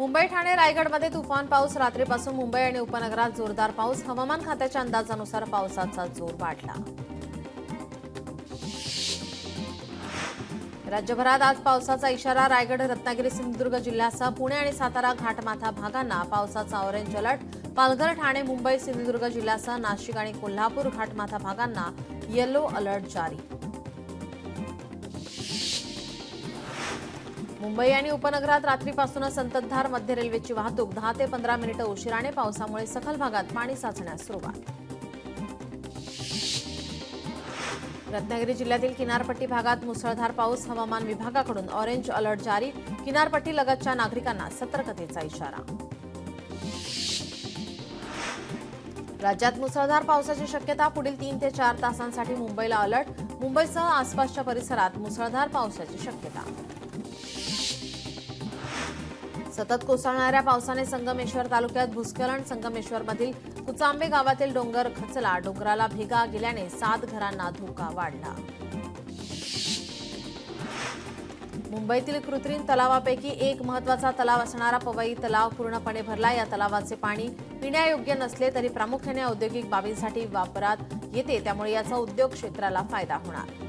मुंबई, ठाणे, रायगडमध्ये तुफान पाऊस. रात्रीपासून मुंबई आणि उपनगरात जोरदार पाऊस. हवामान खात्याच्या अंदाजानुसार पावसाचा जोर वाढला. राज्यभरात आज पावसाचा इशारा. रायगड, रत्नागिरी, सिंधुदुर्ग जिल्ह्यासह पुणे आणि सातारा घाटमाथा भागांना पावसाचा ऑरेंज अलर्ट. पालघर, ठाणे, मुंबई, सिंधुदुर्ग जिल्ह्यासह नाशिक आणि कोल्हापूर घाटमाथा भागांना येलो अलर्ट जारी. मुंबई आणि उपनगरात रात्रीपासूनच संततधार मध्य रेल्वेची वाहतूक. 10 ते 15 मिनिटं उशिराने पावसामुळे सखल भागात पाणी साचण्यास सुरुवात. रत्नागिरी जिल्ह्यातील किनारपट्टी भागात मुसळधार पाऊस. हवामान विभागाकडून ऑरेंज अलर्ट जारी. किनारपट्टी लगतच्या नागरिकांना सतर्कतेचा इशारा. राज्यात मुसळधार पावसाची शक्यता. पुढील 3 ते 4 तासांसाठी मुंबईला अलर्ट. मुंबईसह आसपासच्या परिसरात मुसळधार पावसाची शक्यता. सतत कोसळणाऱ्या पावसाने संगमेश्वर तालुक्यात भूस्खलन. संगमेश्वरमधील कुचांबे गावातील डोंगर खचला. डोंगराला भेगा गेल्याने 7 घरांना धोका वाढला. मुंबईतील कृत्रिम तलावापैकी एक महत्त्वाचा तलाव असणारा पवई तलाव पूर्णपणे भरला. या तलावाचे पाणी पिण्यायोग्य नसले तरी प्रामुख्याने औद्योगिक बाबींसाठी वापरात येते, त्यामुळे याचा उद्योग क्षेत्राला फायदा होणार.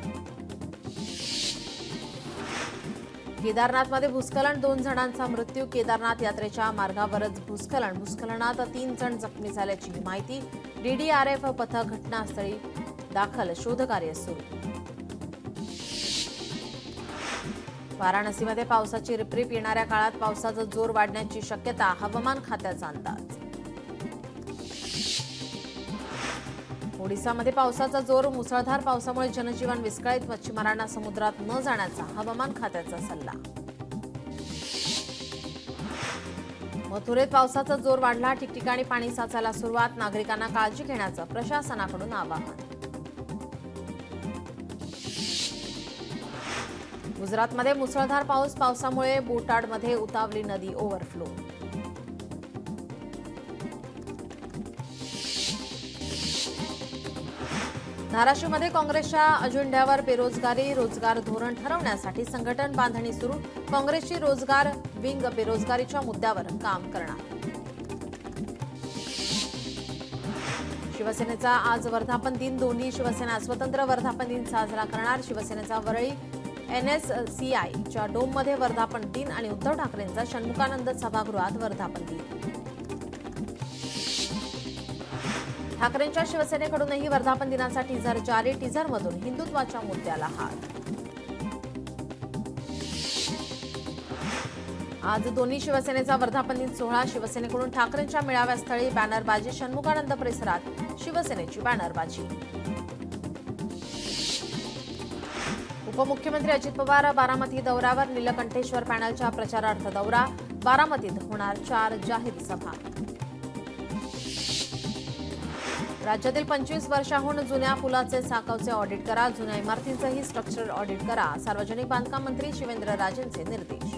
केदारनाथमध्ये भूस्खलन. 2 जणांचा मृत्यू. केदारनाथ यात्रेच्या मार्गावरच भूस्खलन. भूस्खलनात 3 जण जखमी झाल्याची माहिती. DDRF पथक घटनास्थळी दाखल. शोधकार्य सुरू. वाराणसीमध्ये पावसाची रिपरिप. येणाऱ्या काळात पावसाचा जोर वाढण्याची शक्यता. हवामान खात्याचा अंदाज. ओडिसामध्ये पावसाचा जोर. मुसळधार पावसामुळे जनजीवन विस्कळीत. मच्छीमारांना समुद्रात न जाण्याचा हवामान खात्याचा सल्ला. मथुरेत पावसाचा जोर वाढला. ठिकठिकाणी पाणी साचायला सुरुवात. नागरिकांना काळजी घेण्याचं प्रशासनाकडून आवाहन. गुजरातमध्ये मुसळधार पाऊस. पावसामुळे बोटाडमध्ये उतावली नदी ओव्हरफ्लो. धाराशिवमध्ये काँग्रेसच्या अजेंड्यावर बेरोजगारी. रोजगार धोरण ठरवण्यासाठी संघटन बांधणी सुरू. काँग्रेसची रोजगार विंग बेरोजगारीच्या मुद्द्यावर काम करणार. शिवसेनेचा आज वर्धापन दिन. दोन्ही शिवसेना स्वतंत्र वर्धापन दिन साजरा करणार. शिवसेनेचा वरळी NSCI च्या डोममध्ये वर्धापन दिन आणि उद्धव ठाकरेंचा षण्मुखानंद सभागृहात वर्धापन दिन. ठाकरेंच्या शिवसेनेकडूनही वर्धापन दिनाचा टीझर जारी. टीझरमधून हिंदुत्वाच्या मुद्द्याला हात. आज दोन्ही शिवसेनेचा वर्धापन दिन सोहळा. शिवसेनेकडून ठाकरेंच्या मेळाव्यास्थळी बॅनरबाजी. षण्मुखानंद परिसरात शिवसेनेची बॅनरबाजी. उपमुख्यमंत्री अजित पवार बारामती दौऱ्यावर. नीलकंठेश्वर पॅनलच्या प्रचारार्थ दौरा. बारामतीत होणार 4 जाहीर सभा. राज्यातील 25 वर्षांहून जुन्या पुलाचे साकवचे ऑडिट करा. जुन्या इमारतींचंही स्ट्रक्चरल ऑडिट करा. सार्वजनिक बांधकाम मंत्री शिवेंद्रराजेंचे निर्देश.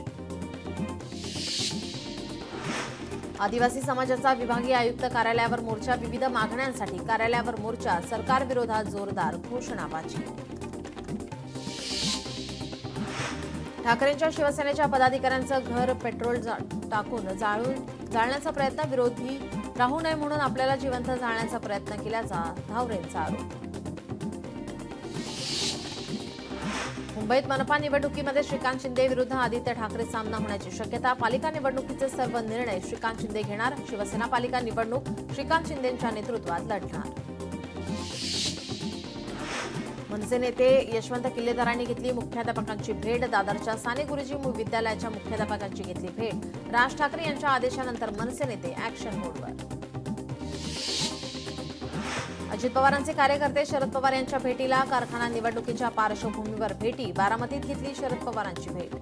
आदिवासी समाजाचा विभागीय आयुक्त कार्यालयावर मोर्चा. विविध मागण्यांसाठी कार्यालयावर मोर्चा. सरकारविरोधात जोरदार घोषणाबाजी. ठाकरेंच्या शिवसेनेच्या पदाधिकाऱ्यांचं घर पेट्रोल टाकून जाळण्याचा प्रयत्न. विरोधी राहू नये म्हणून आपल्याला जिवंत जाळण्याचा प्रयत्न केल्याचा धावरेंचा आरोप. मुंबईत मनपा निवडणुकीमध्ये श्रीकांत शिंदे विरुद्ध आदित्य ठाकरे सामना होण्याची शक्यता. पालिका निवडणुकीचे सर्व निर्णय श्रीकांत शिंदे घेणार. शिवसेना पालिका निवडणूक श्रीकांत शिंदेंच्या नेतृत्वात लढणार. मनसे नेते यशवंत किल्लेदारांनी घेतली मुख्याध्यापकांची भेट. दादरच्या साने गुरुजी विद्यालयाच्या मुख्याध्यापकांची घेतली भेट. राज ठाकरे यांच्या आदेशानंतर मनसे नेते ऍक्शन मोडवर. अजित पवारांचे कार्यकर्ते शरद पवार यांच्या भेटीला. कारखाना निवडणुकीच्या पार्श्वभूमीवर भेटी. बारामतीत घेतली शरद पवारांची भेट.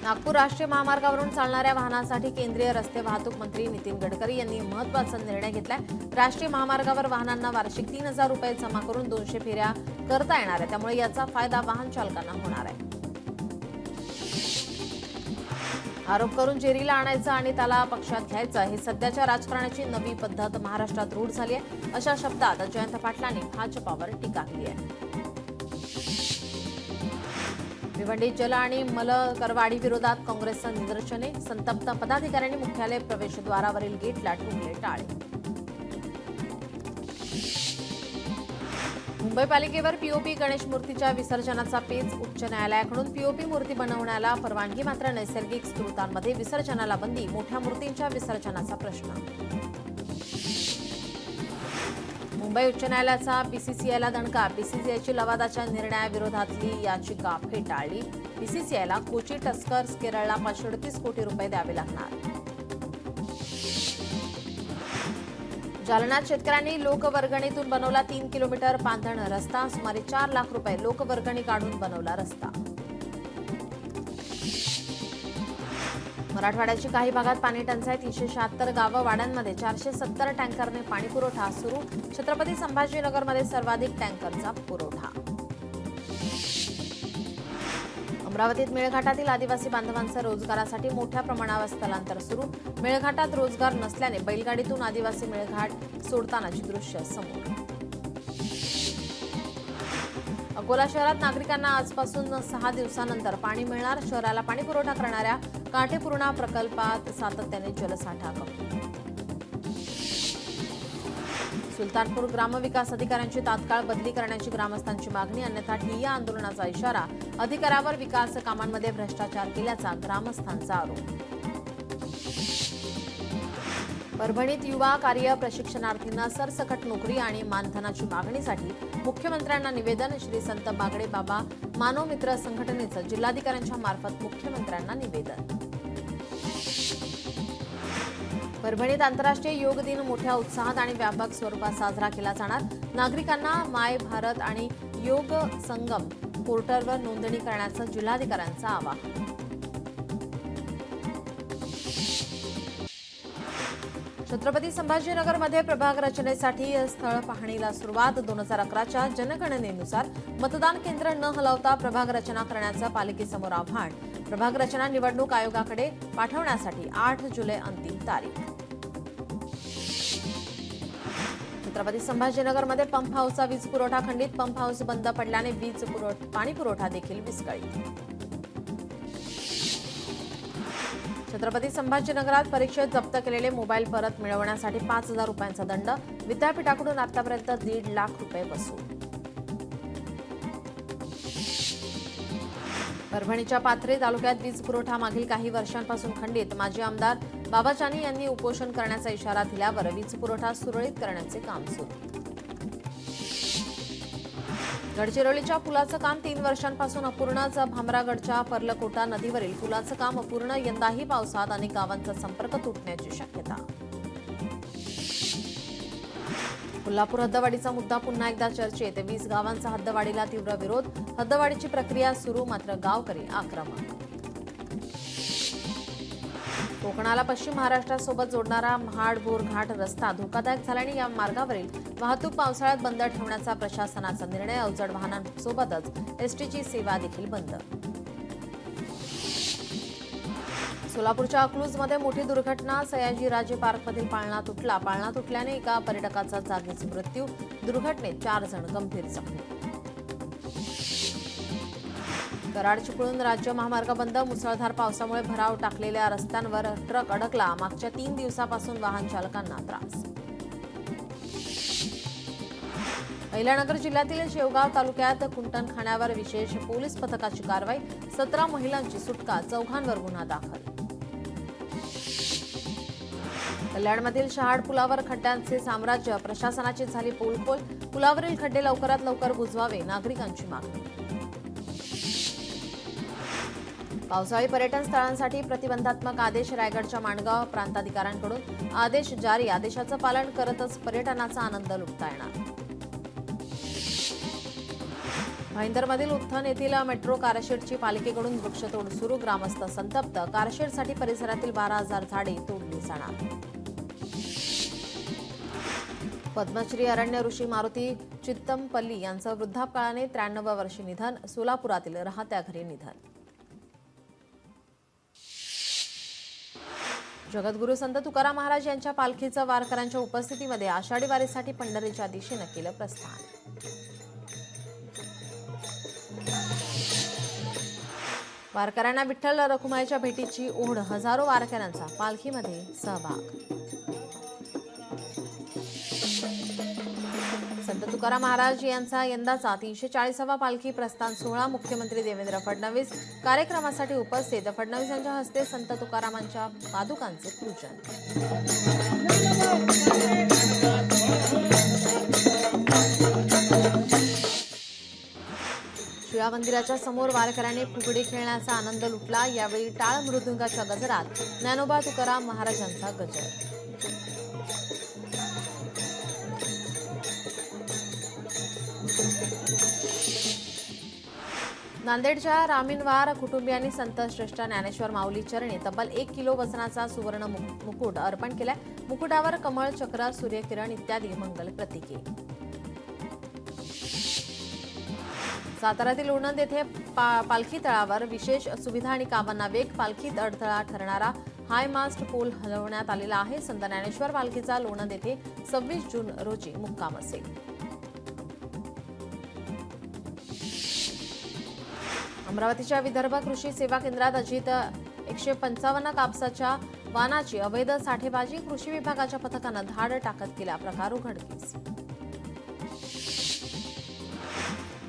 नागपूर राष्ट्रीय महामार्गावरून चालणाऱ्या वाहनांसाठी केंद्रीय रस्ते वाहतूक मंत्री नितीन गडकरी यांनी महत्त्वाचा निर्णय घेतलाय. राष्ट्रीय महामार्गावर वाहनांना वार्षिक 3,000 रुपये जमा करून 200 फेऱ्या करता येणार आहे. त्यामुळे याचा फायदा वाहन चालकांना होणार आहे. आरोप करून जेरीला आणायचं आणि त्याला पक्षात घ्यायचं ही सध्याच्या राजकारणाची नवी पद्धत महाराष्ट्रात रूढ झाली आहे. अशा शब्दात जयंत पाटलांनी भाजपावर टीका केली आहे. भिवंडीत जल आणि मलकरवाढी विरोधात काँग्रेसचं निदर्शने. संतप्त पदाधिकाऱ्यांनी मुख्यालय प्रवेशद्वारावरील गेटला ठोकले टाळे. मुंबई पालिकेवर पीओपी गणेश मूर्तीच्या विसर्जनाचा पेच. उच्च न्यायालयाकडून पीओपी मूर्ती बनवण्याला परवानगी, मात्र नैसर्गिक स्रोतांमध्ये विसर्जनाला बंदी. मोठ्या मूर्तींच्या विसर्जनाचा प्रश्न. मुंबई उच्च न्यायालयाचा बीसीसीआयला दणका. बीसीसीआयची लवादाच्या निर्णयाविरोधातली याचिका फेटाळली. बीसीसीआयला कोची टस्कर्स केरळला 538 कोटी रुपये द्यावे लागणार. जालन्यात शेतकऱ्यांनी लोकवर्गणीतून बनवला 3 किलोमीटर पांधण रस्ता. सुमारे 4 लाख रुपये लोकवर्गणी काढून बनवला रस्ता. मराठवाड्याची काही भागात पाणी टंचाई. 376 गावं वाड्यांमध्ये 470 टँकरने पाणी पुरवठा सुरू. छत्रपती संभाजीनगरमध्ये सर्वाधिक टँकरचा पुरवठा. अमरावतीत मेळघाटातील आदिवासी बांधवांचं रोजगारासाठी मोठ्या प्रमाणावर स्थलांतर सुरू. मेळघाटात रोजगार नसल्याने बैलगाडीतून आदिवासी मेळघाट सोडतानाची दृश्य समोर. अकोला शहरात नागरिकांना आजपासून 6 दिवसानंतर पाणी मिळणार. शहराला पाणी पुरवठा करणाऱ्या काटेपूर्णा प्रकल्पात सातत्याने जलसाठा कमी. सुलतानपूर ग्रामविकास अधिकाऱ्यांची तात्काळ बदली करण्याची ग्रामस्थांची मागणी. अन्यथा ठिय्या आंदोलनाचा इशारा. अधिकाऱ्यावर विकास कामांमध्ये भ्रष्टाचार केल्याचा ग्रामस्थांचा आरोप. परभणीत युवा कार्य प्रशिक्षणार्थींना सरसकट नोकरी आणि मानधनाची मागणीसाठी मुख्यमंत्र्यांना निवेदन. श्री संत बागडे बाबा मानव मित्र संघटनेचं जिल्हाधिकाऱ्यांच्या मार्फत मुख्यमंत्र्यांना निवेदन. परभणीत आंतरराष्ट्रीय योग दिन मोठ्या उत्साहात आणि व्यापक स्वरूपात साजरा केला जाणार. नागरिकांना माय भारत आणि योग संगम पोर्टलवर नोंदणी करण्याचं जिल्हाधिकाऱ्यांचं आवाहन. छत्रपती संभाजीनगरमध्ये प्रभाग रचनेसाठी स्थळ पाहणीला सुरुवात. 2011च्या जनगणनेनुसार मतदान केंद्र न हलवता प्रभाग रचना करण्याचं पालिकेसमोर आव्हान. प्रभाग रचना निवडणूक आयोगाकडे पाठवण्यासाठी 8 जुलै अंतिम तारीख. छत्रपती संभाजीनगरमध्ये पंप हाऊसचा वीज पुरवठा खंडित. पंप हाऊस बंद पडल्याने पाणी पुरवठा देखील विस्कळीत. छत्रपती संभाजीनगरात परीक्षेत जप्त केलेले मोबाईल परत मिळवण्यासाठी 5,000 रुपयांचा दंड. विद्यापीठाकडून आतापर्यंत 1.5 लाख रुपये वसूल. परभणीच्या पाथरी तालुक्यात वीज पुरवठा मागील काही वर्षांपासून खंडित. माजी आमदार बाबा चानी यांनी उपोषण करण्याचा इशारा दिल्यावर वीज पुरवठा सुरळीत करण्याचे काम सुरू. गडचिरोलीच्या पुलाचं काम 3 वर्षांपासून अपूर्णच. भामरागडच्या पर्लकोटा नदीवरील पुलाचं काम अपूर्ण. यंदाही पावसात अनेक गावांचा संपर्क तुटण्याची शक्यता. कोल्हापूर हद्दवाढीचा मुद्दा पुन्हा एकदा चर्चेत. 20 गावांचा हद्दवाढीला तीव्र विरोध. हद्दवाढीची प्रक्रिया सुरू, मात्र गावकरी आक्रमक. कोकणाला पश्चिम महाराष्ट्रासोबत जोडणारा महाड-बोरघाट रस्ता धोकादायक झाल्याने या मार्गावरील वाहतूक पावसाळ्यात बंद ठेवण्याचा प्रशासनाचा निर्णय. अवजड वाहनांसोबतच एसटीची सेवा देखील बंद. सोलापूरच्या अकलूजमध्ये मोठी दुर्घटना. सयाजीराजे पार्कमधील पाळणा तुटला. पाळणा तुटल्याने एका पर्यटकाचा जागीच मृत्यू. दुर्घटनेत 4 जण गंभीर जखमी. कराड चिपळूण राज्य महामार्ग बंद. मुसळधार पावसामुळे भराव टाकलेल्या रस्त्यांवर ट्रक अडकला. मागच्या 3 दिवसापासून वाहन चालकांना त्रास. अहिल्यानगर जिल्ह्यातील शेवगाव तालुक्यात कुंटणखाण्यावर विशेष पोलीस पथकाची कारवाई. 17 महिलांची सुटका. 4 गुन्हा दाखल. कल्याणमधील शहाड पुलावर खड्ड्यांचे साम्राज्य. प्रशासनाची झाली पोलखोल. पुलावरील खड्डे लवकरात लवकर बुजवावे, नागरिकांची मागणी. पावसाळी पर्यटन स्थळांसाठी प्रतिबंधात्मक आदेश. रायगडच्या माणगाव प्रांताधिकाऱ्यांकडून आदेश जारी. आदेशाचं पालन करतच पर्यटनाचा आनंद लुटता येणार. भाईंदरमधील उत्थन येथील मेट्रो कारशेडची पालिकेकडून वृक्षतोड सुरू. ग्रामस्थ संतप्त. कारशेडसाठी परिसरातील 12,000 झाडे तोडली जाणार. पद्मश्री अरण्य ऋषी मारुती चित्तमपल्ली यांचं वृद्धापकाळाने 93 वर्षी निधन. सोलापुरातील राहत्या घरी निधन. जगद्गुरू संत तुकाराम महाराज यांच्या पालखीचं वारकऱ्यांच्या उपस्थितीमध्ये आषाढी वारीसाठी पंढरीच्या दिशेनं केलं प्रस्थान. वारकऱ्यांना विठ्ठल रखुमाईच्या भेटीची ओढ, हजारो वारकऱ्यांचा पालखीमध्ये सहभाग. संत तुकाराम महाराज यांचा यंदाचा 340वा पालखी प्रस्थान सोहळा. मुख्यमंत्री देवेंद्र फडणवीस कार्यक्रमासाठी उपस्थित. फडणवीस यांच्या हस्ते संत तुकारामांच्या पादुकांचे पूजन. शिवा मंदिराच्या समोर वारकऱ्यांनी फुगडी खेळण्याचा आनंद लुटला. यावेळी टाळ मृदुंगाच्या गजरात ज्ञानोबा तुकाराम महाराजांचा गजर. नांदेडच्या रामीनवार कुटुंबियांनी संत श्रेष्ठ ज्ञानेश्वर माऊली चरणी तब्बल 1 किलो वजनाचा सुवर्ण मुकुट अर्पण केलाय. मुकुटावर कमळ, चक्र, सूर्यकिरण इत्यादी मंगल प्रतीके. साताऱ्यातील लोणंद येथे पालखी तळावर विशेष सुविधा आणि कामांना वेग. पालखीत अडथळा ठरणारा हाय मास्ट पोल हलवण्यात आलेला आहे. संत ज्ञानेश्वर पालखीचा लोणंद येथे 26 जून रोजी मुक्काम असेल. अमरावतीच्या विदर्भ कृषी सेवा केंद्रात अजित 155 कापसाच्या वानाची अवैध साठेबाजी. कृषी विभागाच्या पथकानं धाड टाकत केला प्रकार उघडकीस.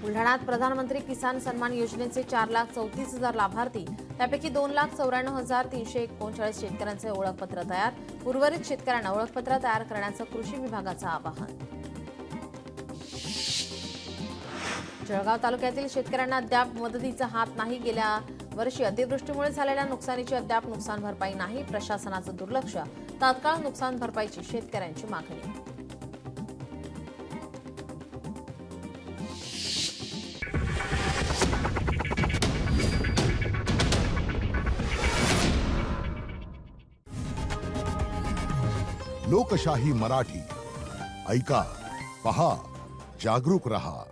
बुलढाण्यात प्रधानमंत्री किसान सन्मान योजनेचे 4,34,000 लाभार्थी. त्यापैकी 2,94,339 शेतकऱ्यांचे ओळखपत्र तयार. उर्वरित शेतकऱ्यांना ओळखपत्र तयार करण्याचं कृषी विभागाचं आवाहन. जळगाव तालुक्यातील शेतकऱ्यांना अद्याप मदतीचा हात नाही. गेल्या वर्षी अतिवृष्टीमुळे झालेल्या नुकसानीची अद्याप नुकसान भरपाई नाही. प्रशासनाचं दुर्लक्ष. तात्काळ नुकसान भरपाईची शेतकऱ्यांची मागणी. लोकशाही मराठी ऐका, पहा, जागरूक रहा.